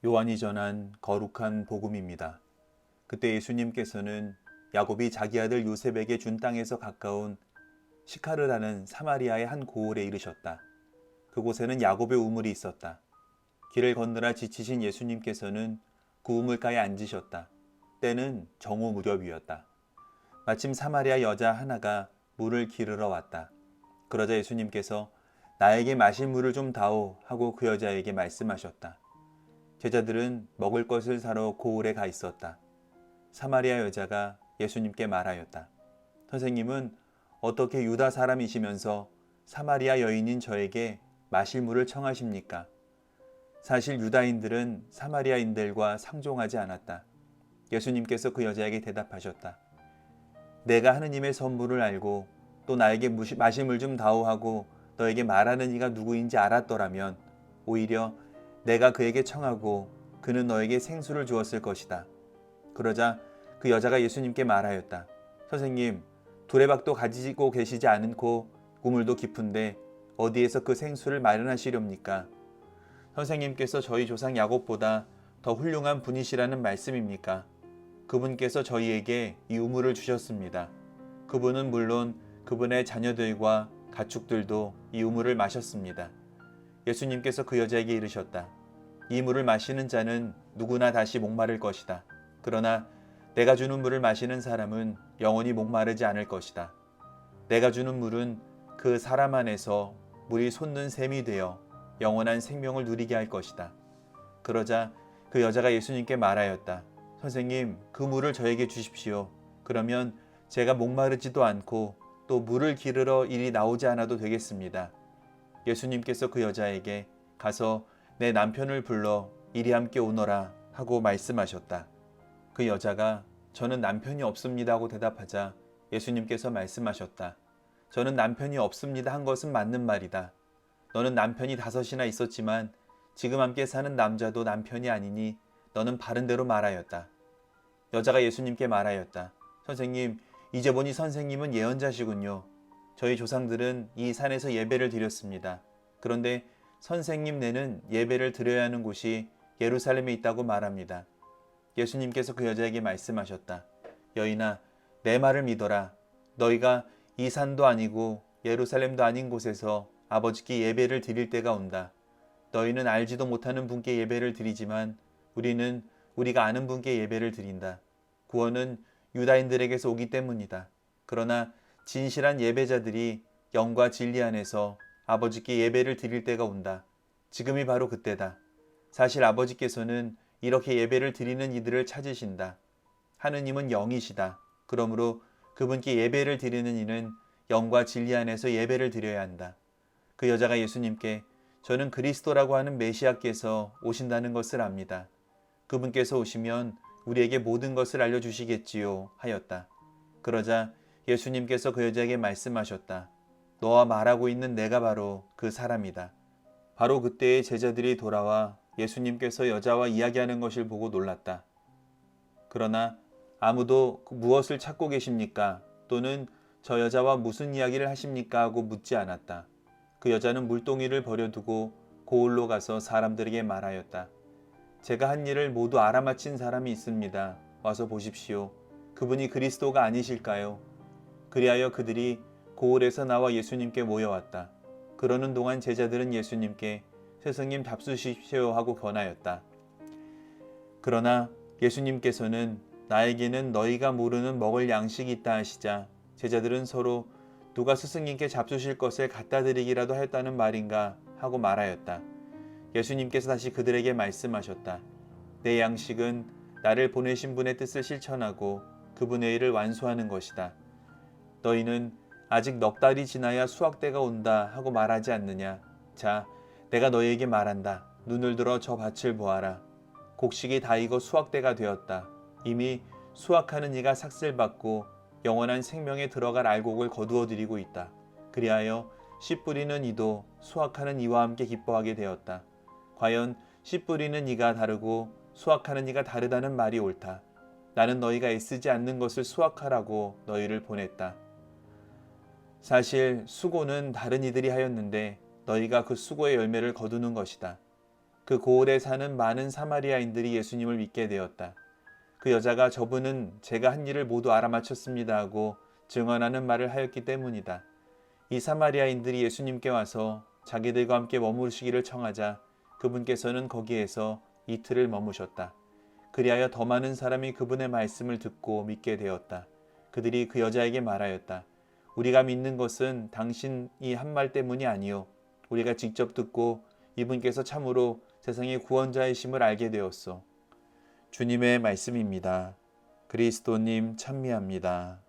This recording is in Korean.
요한이 전한 거룩한 복음입니다. 그때 예수님께서는 야곱이 자기 아들 요셉에게 준 땅에서 가까운 시카르라는 사마리아의 한 고을에 이르셨다. 그곳에는 야곱의 우물이 있었다. 길을 걷느라 지치신 예수님께서는 그 우물가에 앉으셨다. 때는 정오 무렵이었다. 마침 사마리아 여자 하나가 물을 기르러 왔다. 그러자 예수님께서 나에게 마실 물을 좀 다오 하고 그 여자에게 말씀하셨다. 제자들은 먹을 것을 사러 고을에 가 있었다. 사마리아 여자가 예수님께 말하였다. 선생님은 어떻게 유다 사람이시면서 사마리아 여인인 저에게 마실 물을 청하십니까? 사실 유다인들은 사마리아인들과 상종하지 않았다. 예수님께서 그 여자에게 대답하셨다. 내가 하느님의 선물을 알고 또 나에게 마실 물 좀 다오 하고 너에게 말하는 이가 누구인지 알았더라면 오히려 내가 그에게 청하고 그는 너에게 생수를 주었을 것이다. 그러자 그 여자가 예수님께 말하였다. 선생님, 두레박도 가지고 계시지 않고 우물도 깊은데 어디에서 그 생수를 마련하시렵니까? 선생님께서 저희 조상 야곱보다 더 훌륭한 분이시라는 말씀입니까? 그분께서 저희에게 이 우물을 주셨습니다. 그분은 물론 그분의 자녀들과 가축들도 이 우물을 마셨습니다. 예수님께서 그 여자에게 이르셨다. 이 물을 마시는 자는 누구나 다시 목마를 것이다. 그러나 내가 주는 물을 마시는 사람은 영원히 목마르지 않을 것이다. 내가 주는 물은 그 사람 안에서 물이 솟는 샘이 되어 영원한 생명을 누리게 할 것이다. 그러자 그 여자가 예수님께 말하였다. 선생님, 그 물을 저에게 주십시오. 그러면 제가 목마르지도 않고 또 물을 기르러 이리 나오지 않아도 되겠습니다. 예수님께서 그 여자에게 가서 내 남편을 불러 이리 함께 오너라 하고 말씀하셨다. 그 여자가 저는 남편이 없습니다 하고 대답하자 예수님께서 말씀하셨다. 저는 남편이 없습니다 한 것은 맞는 말이다. 너는 남편이 5이나 있었지만 지금 함께 사는 남자도 남편이 아니니 너는 바른 대로 말하였다. 여자가 예수님께 말하였다. 선생님, 이제 보니 선생님은 예언자시군요. 저희 조상들은 이 산에서 예배를 드렸습니다. 그런데 선생님네는 예배를 드려야 하는 곳이 예루살렘에 있다고 말합니다. 예수님께서 그 여자에게 말씀하셨다. 여인아, 내 말을 믿어라. 너희가 이 산도 아니고 예루살렘도 아닌 곳에서 아버지께 예배를 드릴 때가 온다. 너희는 알지도 못하는 분께 예배를 드리지만 우리는 우리가 아는 분께 예배를 드린다. 구원은 유다인들에게서 오기 때문이다. 그러나 진실한 예배자들이 영과 진리 안에서 아버지께 예배를 드릴 때가 온다. 지금이 바로 그때다. 사실 아버지께서는 이렇게 예배를 드리는 이들을 찾으신다. 하느님은 영이시다. 그러므로 그분께 예배를 드리는 이는 영과 진리 안에서 예배를 드려야 한다. 그 여자가 예수님께 저는 그리스도라고 하는 메시아께서 오신다는 것을 압니다. 그분께서 오시면 우리에게 모든 것을 알려주시겠지요 하였다. 그러자 예수님께서 그 여자에게 말씀하셨다. 너와 말하고 있는 내가 바로 그 사람이다. 바로 그때의 제자들이 돌아와 예수님께서 여자와 이야기하는 것을 보고 놀랐다. 그러나 아무도 무엇을 찾고 계십니까? 또는 저 여자와 무슨 이야기를 하십니까? 하고 묻지 않았다. 그 여자는 물동이를 버려두고 고을로 가서 사람들에게 말하였다. 제가 한 일을 모두 알아맞힌 사람이 있습니다. 와서 보십시오. 그분이 그리스도가 아니실까요? 그리하여 그들이 고을에서 나와 예수님께 모여왔다. 그러는 동안 제자들은 예수님께 스승님 잡수십시오 하고 권하였다. 그러나 예수님께서는 나에게는 너희가 모르는 먹을 양식이 있다 하시자 제자들은 서로 누가 스승님께 잡수실 것을 갖다 드리기라도 하였다는 말인가 하고 말하였다. 예수님께서 다시 그들에게 말씀하셨다. 내 양식은 나를 보내신 분의 뜻을 실천하고 그분의 일을 완수하는 것이다. 너희는 아직 넉 달이 지나야 수확때가 온다 하고 말하지 않느냐. 자, 내가 너희에게 말한다. 눈을 들어 저 밭을 보아라. 곡식이 다 익어 수확때가 되었다. 이미 수확하는 이가 삭슬 받고 영원한 생명에 들어갈 알곡을 거두어 드리고 있다. 그리하여 씨 뿌리는 이도 수확하는 이와 함께 기뻐하게 되었다. 과연 씨 뿌리는 이가 다르고 수확하는 이가 다르다는 말이 옳다. 나는 너희가 애쓰지 않는 것을 수확하라고 너희를 보냈다. 사실 수고는 다른 이들이 하였는데 너희가 그 수고의 열매를 거두는 것이다. 그 고을에 사는 많은 사마리아인들이 예수님을 믿게 되었다. 그 여자가 저분은 제가 한 일을 모두 알아맞혔습니다 하고 증언하는 말을 하였기 때문이다. 이 사마리아인들이 예수님께 와서 자기들과 함께 머무르시기를 청하자 그분께서는 거기에서 이틀을 머무셨다. 그리하여 더 많은 사람이 그분의 말씀을 듣고 믿게 되었다. 그들이 그 여자에게 말하였다. 우리가 믿는 것은 당신이 한 말 때문이 아니요 우리가 직접 듣고 이분께서 참으로 세상의 구원자이심을 알게 되었소. 주님의 말씀입니다. 그리스도님 찬미합니다.